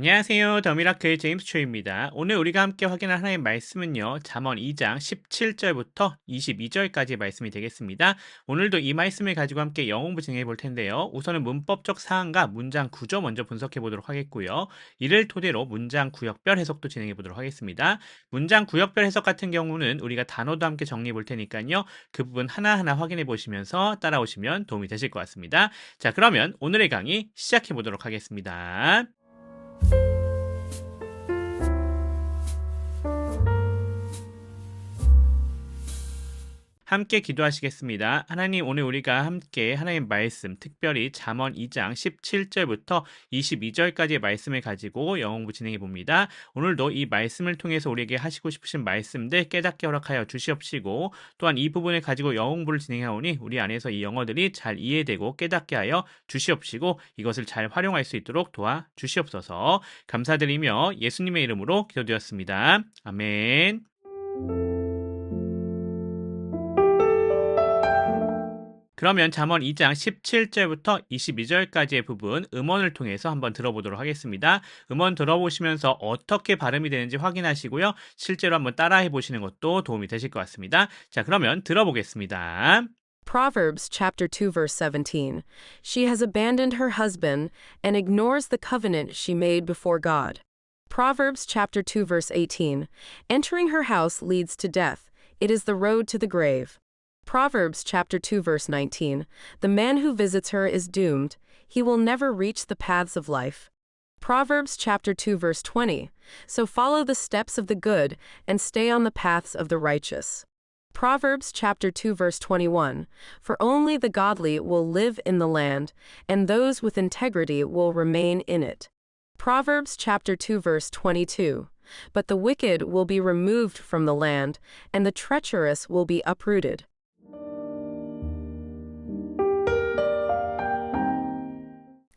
안녕하세요. 더미라클 제임스 초입니다. 오늘 우리가 함께 확인할 하나의 말씀은요. 잠언 2장 17절부터 22절까지의 말씀이 되겠습니다. 오늘도 이 말씀을 가지고 함께 영어 공부 진행해 볼 텐데요. 우선은 문법적 사항과 문장 구조 먼저 분석해 보도록 하겠고요. 이를 토대로 문장 구역별 해석도 진행해 보도록 하겠습니다. 문장 구역별 해석 같은 경우는 우리가 단어도 함께 정리해 볼 테니까요. 그 부분 하나하나 확인해 보시면서 따라오시면 도움이 되실 것 같습니다. 자, 그러면 오늘의 강의 시작해 보도록 하겠습니다. 함께 기도하시겠습니다. 하나님, 오늘 우리가 함께 하나님의 말씀, 특별히 잠언 2장 17절부터 22절까지의 말씀을 가지고 영어공부 진행해 봅니다. 오늘도 이 말씀을 통해서 우리에게 하시고 싶으신 말씀들 깨닫게 허락하여 주시옵시고, 또한 이 부분을 가지고 영어공부를 진행하오니 우리 안에서 이 영어들이 잘 이해되고 깨닫게 하여 주시옵시고, 이것을 잘 활용할 수 있도록 도와 주시옵소서. 감사드리며 예수님의 이름으로 기도드렸습니다. 아멘. 그러면 잠언 2장 17절부터 22절까지의 부분 음원을 통해서 한번 들어보도록 하겠습니다. 음원 들어보시면서 어떻게 발음이 되는지 확인하시고요. 실제로 한번 따라해 보시는 것도 도움이 되실 것 같습니다. 자, 그러면 들어보겠습니다. Proverbs chapter 2 verse 17. She has abandoned her husband and ignores the covenant she made before God. Proverbs chapter 2 verse 18. Entering her house leads to death. It is the road to the grave. Proverbs chapter 2 verse 19. The man who visits her is doomed. He will never reach the paths of life. Proverbs chapter 2 verse 20. So follow the steps of the good and stay on the paths of the righteous. Proverbs chapter 2 verse 21. For only the godly will live in the land, and those with integrity will remain in it. Proverbs chapter 2 verse 22. But the wicked will be removed from the land, and the treacherous will be uprooted.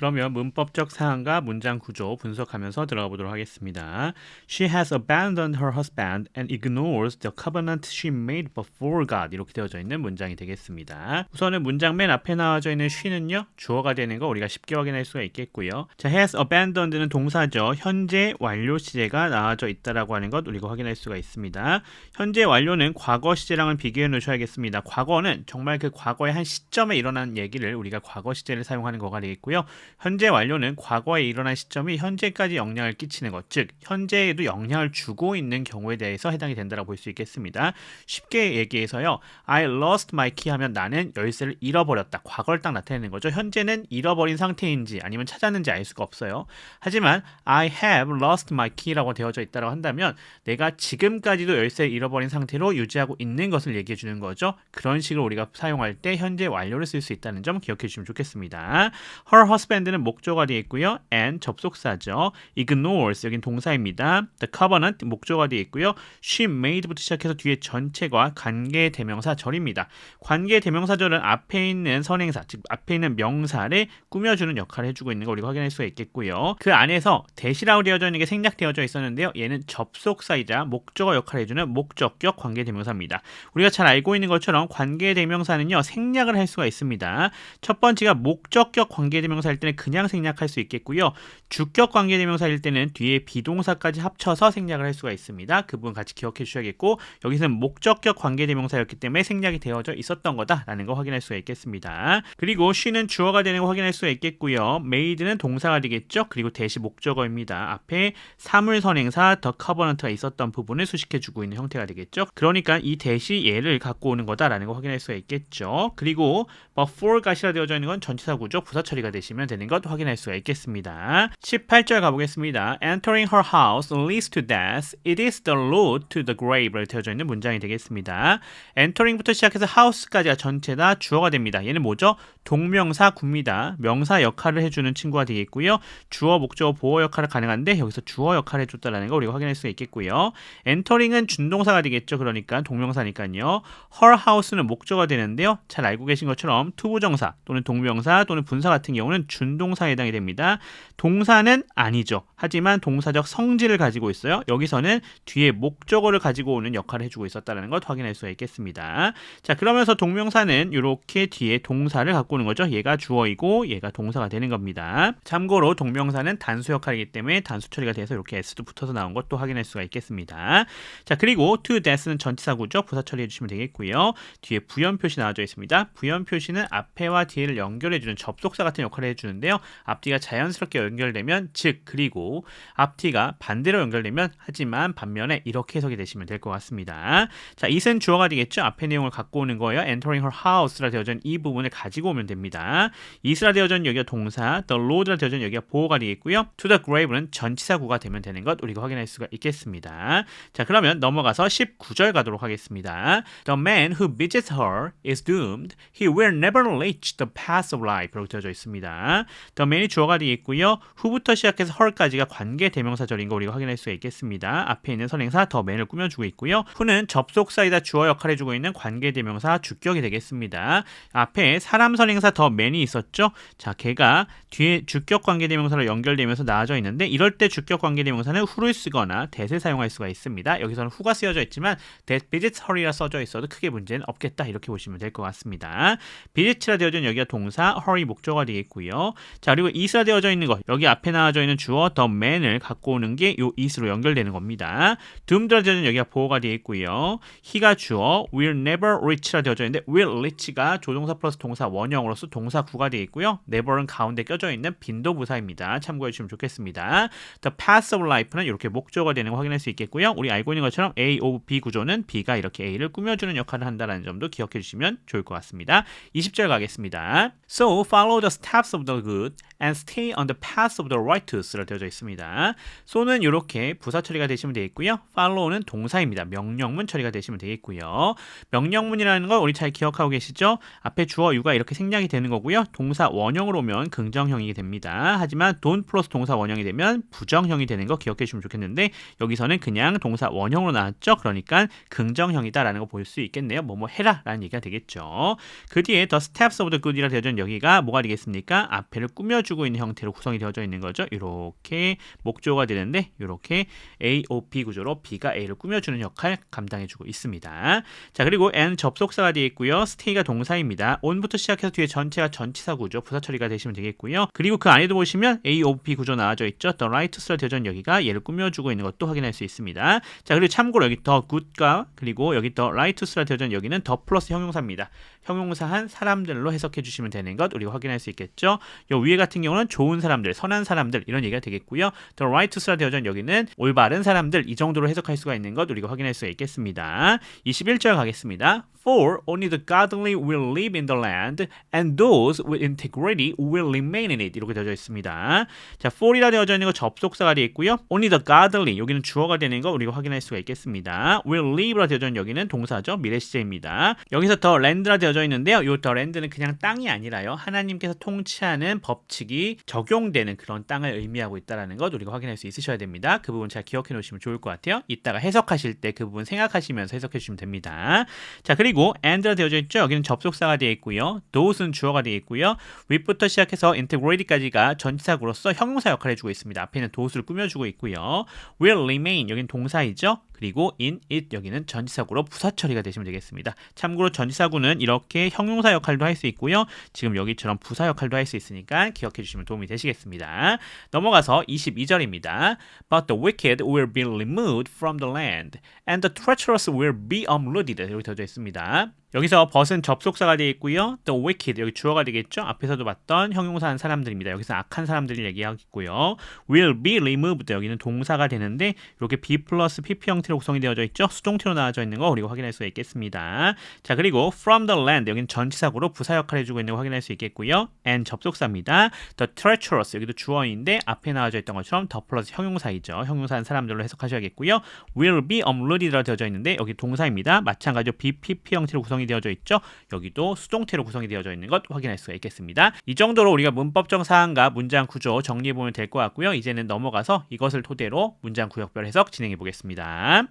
그러면 문법적 사항과 문장 구조 분석하면서 들어가 보도록 하겠습니다. She has abandoned her husband and ignores the covenant she made before God. 이렇게 되어져 있는 문장이 되겠습니다. 우선은 문장 맨 앞에 나와져 있는 she는요, 주어가 되는 거 우리가 쉽게 확인할 수가 있겠고요. 자, has abandoned는 동사죠. 현재 완료 시제가 나와져 있다라고 하는 것 우리가 확인할 수가 있습니다. 현재 완료는 과거 시제랑은 비교해 놓으셔야겠습니다. 과거는 정말 그 과거의 한 시점에 일어난 얘기를 우리가 과거 시제를 사용하는 거가 되겠고요. 현재 완료는 과거에 일어난 시점이 현재까지 영향을 끼치는 것, 즉 현재에도 영향을 주고 있는 경우에 대해서 해당이 된다고 볼 수 있겠습니다. 쉽게 얘기해서요, I lost my key 하면 나는 열쇠를 잃어버렸다. 과거를 딱 나타내는 거죠. 현재는 잃어버린 상태인지 아니면 찾았는지 알 수가 없어요. 하지만 I have lost my key라고 되어져 있다고 한다면 내가 지금까지도 열쇠를 잃어버린 상태로 유지하고 있는 것을 얘기해 주는 거죠. 그런 식으로 우리가 사용할 때 현재 완료를 쓸 수 있다는 점 기억해 주시면 좋겠습니다. Her husband는 목조가 되어 있고요. and 접속사죠. ignores 여긴 동사입니다. the covenant 목조가 되어 있고요. she made부터 시작해서 뒤에 전체가 관계대명사절입니다. 관계대명사절은 앞에 있는 선행사, 즉 앞에 있는 명사를 꾸며주는 역할을 해주고 있는 거 우리가 확인할 수가 있겠고요. 그 안에서 대시라고 되어져 있는 게 생략되어져 있었는데요. 얘는 접속사이자 목적어 역할을 해주는 목적격 관계대명사입니다. 우리가 잘 알고 있는 것처럼 관계대명사는요, 생략을 할 수가 있습니다. 첫 번째가 목적격 관계대명사일 때는 그냥 생략할 수 있겠고요. 주격 관계대명사일 때는 뒤에 비동사까지 합쳐서 생략을 할 수가 있습니다. 그 부분 같이 기억해 주셔야겠고, 여기서는 목적격 관계대명사였기 때문에 생략이 되어져 있었던 거다라는 거 확인할 수가 있겠습니다. 그리고 she는 주어가 되는 거 확인할 수가 있겠고요. made는 동사가 되겠죠. 그리고 대시 목적어입니다. 앞에 사물선행사 the covenant가 있었던 부분을 수식해 주고 있는 형태가 되겠죠. 그러니까 이 대시 얘를 갖고 오는 거다라는 거 확인할 수가 있겠죠. 그리고 before god이라 되어져 있는 건 전치사 구조 부사 처리가 되시면 되는 것 확인할 수가 있겠습니다. 18절 가보겠습니다. Entering her house leads to death. It is the road to the grave로 되어져 있는 문장이 되겠습니다. Entering부터 시작해서 house까지가 전체 다 주어가 됩니다. 얘는 뭐죠? 동명사 구입니다. 명사 역할을 해주는 친구가 되겠고요. 주어, 목적어, 보어 역할을 가능한데 여기서 주어 역할을 해줬다는 거 우리가 확인할 수가 있겠고요. Entering은 준동사가 되겠죠. 그러니까 동명사니까요. Her house는 목적어가 되는데요. 잘 알고 계신 것처럼 투부정사 또는 동명사 또는 분사 같은 경우는 준동사에 해당이 됩니다. 동사는 아니죠. 하지만 동사적 성질을 가지고 있어요. 여기서는 뒤에 목적어를 가지고 오는 역할을 해주고 있었다는 것 확인할 수가 있겠습니다. 자, 그러면서 동명사는 이렇게 뒤에 동사를 갖고 갖고 오는 거죠. 얘가 주어이고 얘가 동사가 되는 겁니다. 참고로 동명사는 단수 역할이기 때문에 단수 처리가 돼서 이렇게 s도 붙어서 나온 것도 확인할 수가 있겠습니다. 자, 그리고 to that는 전치사구죠. 부사 처리해 주시면 되겠고요. 뒤에 부연 표시 나와져 있습니다. 부연 표시는 앞에와 뒤에를 연결해주는 접속사 같은 역할을 해주는데요. 앞뒤가 자연스럽게 연결되면 즉, 그리고 앞뒤가 반대로 연결되면 하지만 반면에 이렇게 해석이 되시면 될 것 같습니다. 자, it은 주어가 되겠죠. 앞에 내용을 갖고 오는 거예요. entering her house라 되어져 있는 이 부분을 가지고 오면 됩니다. it라 되어져 있는 여기가 동사, the road라 되어져 있는 여기가 보어가 되겠고요. to the grave는 전치사구가 되면 되는 것 우리가 확인할 수가 있겠습니다. 자, 그러면 넘어가서 19절 가도록 하겠습니다. The man who visits her is doomed. He will never reach the path of life. 이렇게 되어져 있습니다. The man이 주어가 되겠고요. who부터 시작해서 her까지가 관계 대명사절인 거 우리가 확인할 수가 있겠습니다. 앞에 있는 선행사 the man을 꾸며주고 있고요. who는 접속사이다 주어 역할을 해주고 있는 관계 대명사 주격이 되겠습니다. 앞에 사람 선행사 the man이 있었죠. 자, 걔가 뒤에 주격 관계 대명사로 연결되면서 나와져 있는데 이럴 때 주격 관계 대명사는 who를 쓰거나 that을 사용할 수가 있습니다. 여기서는 who가 쓰여져 있지만 that visits her이라 써져 있어도 크게 문제는 없겠다 이렇게 보시면 될 것 같습니다. visit라 되어져 있는 여기가 동사, her이 목적어가 되겠고요. 자, 그리고 is라 되어져 있는 거 여기 앞에 나와져 있는 주어 the man을 갖고 오는 게 요 is로 연결되는 겁니다. doomed라 되어져 있는 여기가 보어가 되겠고요. he가 주어, will never reach라 되어져 있는데 will reach가 조동사 플러스 동사 원형으로서 동사 구가 되겠고요. never은 가운데 껴져 있는 빈도부사입니다. 참고해 주시면 좋겠습니다. The path of life는 이렇게 목적어가 되는 거 확인할 수 있겠고요. 우리 알고 있는 것처럼 A of B 구조는 B가 이렇게 A를 꾸며주는 역할을 한다는 점도 기억해 주시면 좋을 것 같습니다. 20절 가겠습니다. So follow the steps of the good and stay on the path of the righteous라 되어져 있습니다. so는 이렇게 부사 처리가 되시면 되겠고요. follow는 동사입니다. 명령문 처리가 되시면 되겠고요. 명령문이라는 걸 우리 잘 기억하고 계시죠? 앞에 주어 유가 이렇게 생략이 되는 거고요. 동사 원형으로 오면 긍정형이 됩니다. 하지만 don't 플러스 동사 원형이 되면 부정형이 되는 거 기억해 주시면 좋겠는데 여기서는 그냥 동사 원형으로 나왔죠. 그러니까 긍정형이다라는 거 볼 수 있겠네요. 뭐뭐 해라 라는 얘기가 되겠죠. 그 뒤에 the steps of the good이라 되어져 있는 여기가 뭐가 되겠습니까? 앞에를 꾸며주고 있는 형태로 구성이 되어져 있는 거죠. 이렇게 목조가 되는데 이렇게 A, O, B 구조로 B가 A를 꾸며주는 역할 감당해주고 있습니다. 자, 그리고 and 접속사가 되어 있고요. stay가 동사입니다. on부터 시작해서 뒤에 전체가 전치사 구조 부사 처리가 되시면 되겠고요. 그리고 그 안에도 보시면 A, O, B 구조 나와져 있죠. the right스라 되어져 있는 여기가 얘를 꾸며주고 있는 것도 확인할 수 있습니다. 자, 그리고 참고로 여기 the good과 그리고 여기 the right스라 되어져 있는 여기는 the 플러스 형용사입니다. 형용사한 사람들로 해석해 주시면 되는 것 우리가 확인할 수 있겠죠. 요 위에 같은 경우는 좋은 사람들, 선한 사람들 이런 얘기가 되겠고요. the righteous라 되어져 있는 여기는 올바른 사람들 이 정도로 해석할 수가 있는 것 우리가 확인할 수가 있겠습니다. 21절 가겠습니다. For only the godly will live in the land and those with integrity will remain in it 이렇게 되어져 있습니다. 자, for이라 되어져 있는 거 접속사가 되어 있고요. only the godly 여기는 주어가 되는 거 우리가 확인할 수가 있겠습니다. will live라 되어져 있는 여기는 동사죠. 미래 시제입니다. 여기서 the land라 되어져 있는데요. 요 the land는 그냥 땅이 아니라요. 하나님께서 통치하는 법칙이 적용되는 그런 땅을 의미하고 있다는 것 우리가 확인할 수 있으셔야 됩니다. 그 부분 잘 기억해 놓으시면 좋을 것 같아요. 이따가 해석하실 때 그 부분 생각하시면서 해석해 주시면 됩니다. 자, 그리고 and라 되어져 있죠. 여기는 접속사가 되어 있고요. those는 주어가 되어 있고요. with부터 시작해서 integrity까지가 전치사구로서 형용사 역할을 해주고 있습니다. 앞에는 those를 꾸며주고 있고요. will remain 여기는 동사이죠. 그리고 in it 여기는 전치사구로 부사 처리가 되시면 되겠습니다. 참고로 전치사구는 이렇게 형용사 역할도 할 수 있고요. 지금 여기처럼 부사 역할도 할 수 있으니까 기억해 주시면 도움이 되시겠습니다. 넘어가서 22절입니다. But the wicked will be removed from the land and the treacherous will be uprooted 이렇게 되어져 있습니다. 여기서 벗은 접속사가 되어 있고요. The wicked 여기 주어가 되겠죠. 앞에서도 봤던 형용사한 사람들입니다. 여기서 악한 사람들을 얘기하겠고요. will be removed 여기는 동사가 되는데 이렇게 be 플러스 pp 형태로 구성이 되어져 있죠. 수동태로 나와져 있는 거 우리가 확인할 수 있겠습니다. 자, 그리고 from the land 여기는 전치사구로 부사 역할을 해주고 있는 거 확인할 수 있겠고요. and 접속사입니다. The treacherous 여기도 주어인데 앞에 나와져 있던 것처럼 the 플러스 형용사이죠. 형용사한 사람들로 해석하셔야겠고요. will be uprooted라고 되어져 있는데 여기 동사입니다. 마찬가지로 be pp 형태로 구성이 되어져 있죠. 여기도 수동태로 구성이 되어져 있는 것 확인할 수가 있겠습니다. 이 정도로 우리가 문법적 사항과 문장 구조 정리해 보면 될 것 같고요. 이제는 넘어가서 이것을 토대로 문장 구역별 해석 진행해 보겠습니다.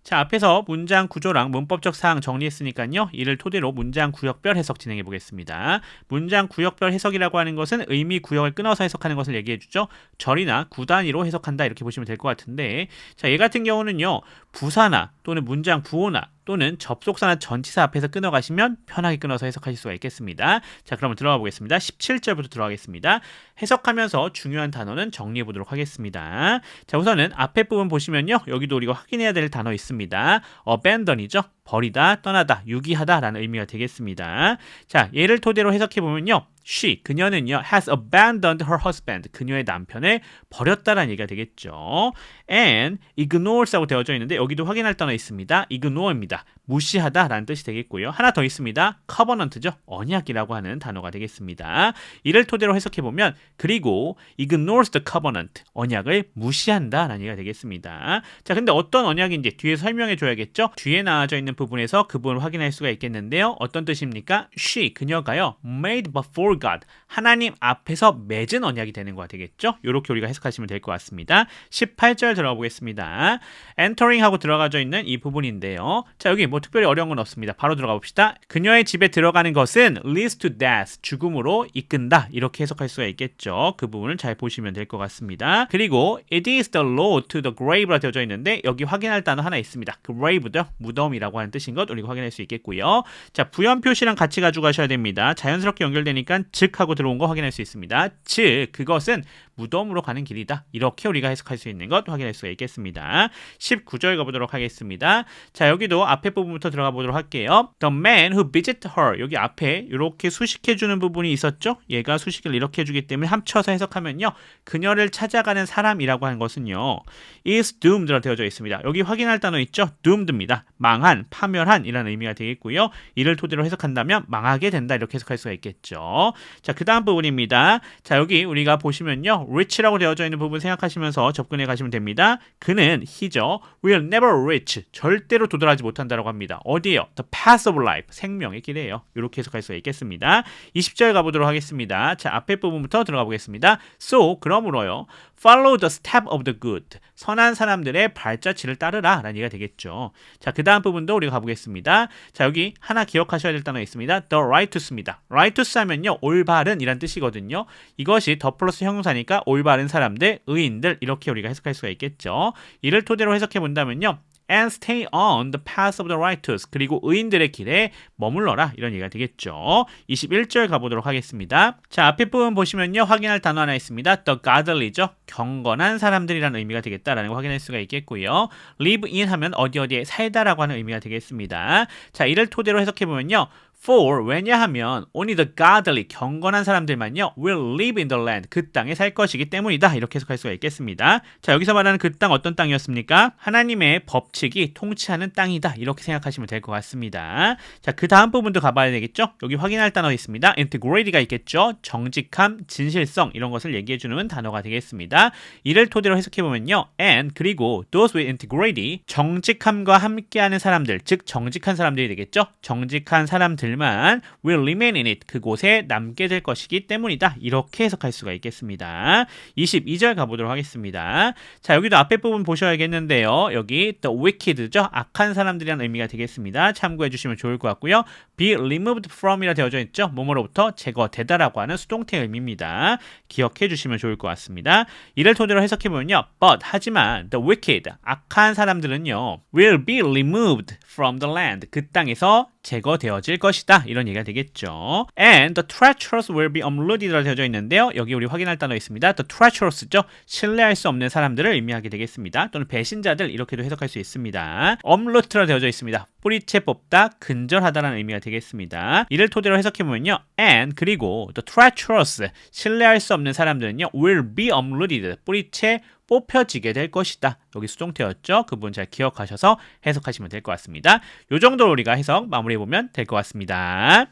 자, 앞에서 문장 구조랑 문법적 사항 정리했으니까요. 이를 토대로 문장 구역별 해석 진행해 보겠습니다. 문장 구역별 해석이라고 하는 것은 의미 구역을 끊어서 해석하는 것을 얘기해 주죠. 절이나 구단위로 해석한다 이렇게 보시면 될 것 같은데 자, 얘 같은 경우는요. 부사나 또는 문장 부호나 또는 접속사나 전치사 앞에서 끊어가시면 편하게 끊어서 해석하실 수가 있겠습니다. 자, 그러면 들어가 보겠습니다. 17절부터 들어가겠습니다. 해석하면서 중요한 단어는 정리해 보도록 하겠습니다. 자, 우선은 앞에 부분 보시면요. 여기도 우리가 확인해야 될 단어 있습니다. abandon이죠. 버리다, 떠나다, 유기하다 라는 의미가 되겠습니다. 자, 얘를 토대로 해석해 보면요. She, 그녀는요, has abandoned her husband. 그녀의 남편을 버렸다라는 얘기가 되겠죠. And ignores라고 되어져 있는데 여기도 확인할 단어 있습니다. ignore입니다. 무시하다라는 뜻이 되겠고요. 하나 더 있습니다. covenant죠. 언약이라고 하는 단어가 되겠습니다. 이를 토대로 해석해 보면 그리고 ignores the covenant. 언약을 무시한다라는 얘기가 되겠습니다. 자, 근데 어떤 언약인지 뒤에 설명해 줘야겠죠. 뒤에 나와져 있는 부분에서 그 부분을 확인할 수가 있겠는데요. 어떤 뜻입니까? She, 그녀가요, made before God. 하나님 앞에서 맺은 언약이 되는 거가 되겠죠. 이렇게 우리가 해석하시면 될 것 같습니다. 18절 들어가 보겠습니다. entering 하고 들어가져 있는 이 부분인데요. 자, 여기 뭐 특별히 어려운 건 없습니다. 바로 들어가 봅시다. 그녀의 집에 들어가는 것은 leads to death, 죽음으로 이끈다. 이렇게 해석할 수가 있겠죠. 그 부분을 잘 보시면 될 것 같습니다. 그리고 it is the road to the grave라 되어져 있는데 여기 확인할 단어 하나 있습니다. grave죠. 무덤이라고 하는 뜻인 것 우리가 확인할 수 있겠고요. 자, 부연 표시랑 같이 가져가셔야 됩니다. 자연스럽게 연결되니까 즉 하고 들어온 거 확인할 수 있습니다. 즉, 그것은 무덤으로 가는 길이다. 이렇게 우리가 해석할 수 있는 것 확인할 수가 있겠습니다. 19절 가보도록 하겠습니다. 자, 여기도 앞에 부분부터 들어가 보도록 할게요. The man who visited her. 여기 앞에 이렇게 수식해주는 부분이 있었죠? 얘가 수식을 이렇게 해주기 때문에 합쳐서 해석하면요. 그녀를 찾아가는 사람이라고 하는 것은요. is doomed라 되어져 있습니다. 여기 확인할 단어 있죠? doomed입니다. 망한, 파멸한 이라는 의미가 되겠고요. 이를 토대로 해석한다면 망하게 된다. 이렇게 해석할 수가 있겠죠. 자, 그 다음 부분입니다. 자, 여기 우리가 보시면요. rich라고 되어져 있는 부분 생각하시면서 접근해 가시면 됩니다. 그는 he죠. will never reach. 절대로 도달하지 못한다라고 합니다. 어디에요? The path of life. 생명의 길이에요. 이렇게 해석할 수가 있겠습니다. 20절 가보도록 하겠습니다. 자, 앞에 부분부터 들어가 보겠습니다. So, 그러므로요. Follow the step of the good. 선한 사람들의 발자취를 따르라 라는 얘기가 되겠죠. 자, 그 다음 부분도 우리가 가보겠습니다. 자, 여기 하나 기억하셔야 될 단어 있습니다. The righteous입니다. righteous 하면요. 올바른 이란 뜻이거든요. 이것이 더 플러스 형용사니까 올바른 사람들, 의인들 이렇게 우리가 해석할 수가 있겠죠. 이를 토대로 해석해 본다면요. and stay on the path of the righteous. 그리고 의인들의 길에 머물러라. 이런 얘기가 되겠죠. 21절 가보도록 하겠습니다. 자, 앞에 부분 보시면요. 확인할 단어 하나 있습니다. the godly죠. 경건한 사람들이라는 의미가 되겠다라는 거 확인할 수가 있겠고요. live in 하면 어디에 살다라고 하는 의미가 되겠습니다. 자, 이를 토대로 해석해 보면요. For, 왜냐하면 only the godly, 경건한 사람들만요 will live in the land, 그 땅에 살 것이기 때문이다. 이렇게 해석할 수가 있겠습니다. 자, 여기서 말하는 그 땅 어떤 땅이었습니까? 하나님의 법칙이 통치하는 땅이다. 이렇게 생각하시면 될 것 같습니다. 자, 그 다음 부분도 가봐야 되겠죠? 여기 확인할 단어 있습니다. integrity가 있겠죠? 정직함, 진실성 이런 것을 얘기해주는 단어가 되겠습니다. 이를 토대로 해석해보면요. and, 그리고 those with integrity, 정직함과 함께하는 사람들, 즉 정직한 사람들이 되겠죠? 정직한 사람들 만 will remain in it. 그곳에 남게 될 것이기 때문이다. 이렇게 해석할 수가 있겠습니다. 22절 가보도록 하겠습니다. 자, 여기도 앞에 부분 보셔야겠는데요. 여기 the wicked죠. 악한 사람들이라는 의미가 되겠습니다. 참고해 주시면 좋을 것 같고요. be removed from이라 되어져 있죠. 뭐뭐로부터 제거되다라고 하는 수동태 의미입니다. 기억해 주시면 좋을 것 같습니다. 이를 토대로 해석해보면요. but, 하지만 the wicked, 악한 사람들은요. will be removed from the land. 그 땅에서 제거되어질 것이다. 이런 얘기가 되겠죠. And the treacherous will be unloaded라 되어져 있는데요. 여기 우리 확인할 단어 있습니다. The treacherous죠. 신뢰할 수 없는 사람들을 의미하게 되겠습니다. 또는 배신자들 이렇게도 해석할 수 있습니다. unload라 되어져 있습니다. 뿌리채 뽑다, 근절하다라는 의미가 되겠습니다. 이를 토대로 해석해보면요. and, 그리고 the treacherous, 신뢰할 수 없는 사람들은요. will be unloaded, 뿌리채 뽑혀지게 될 것이다. 여기 수동태였죠. 그 부분 잘 기억하셔서 해석하시면 될 것 같습니다. 이 정도로 우리가 해석 마무리해보면 될 것 같습니다.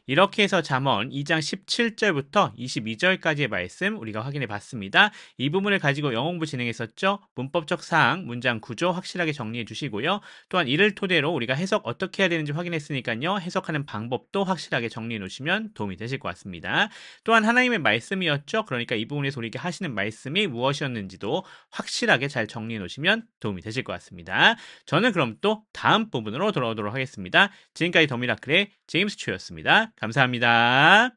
이렇게 해서 잠언 2장 17절부터 22절까지의 말씀 우리가 확인해 봤습니다. 이 부분을 가지고 영어공부 진행했었죠. 문법적 사항, 문장 구조 확실하게 정리해 주시고요. 또한 이를 토대로 우리가 해석 어떻게 해야 되는지 확인했으니까요. 해석하는 방법도 확실하게 정리해 놓으시면 도움이 되실 것 같습니다. 또한 하나님의 말씀이었죠. 그러니까 이 부분에서 우리에게 하시는 말씀이 무엇이었는지도 확실하게 잘 정리해 놓으시면 도움이 되실 것 같습니다. 저는 그럼 또 다음 부분으로 돌아오도록 하겠습니다. 지금까지 더미라클의 제임스 추였습니다. 감사합니다.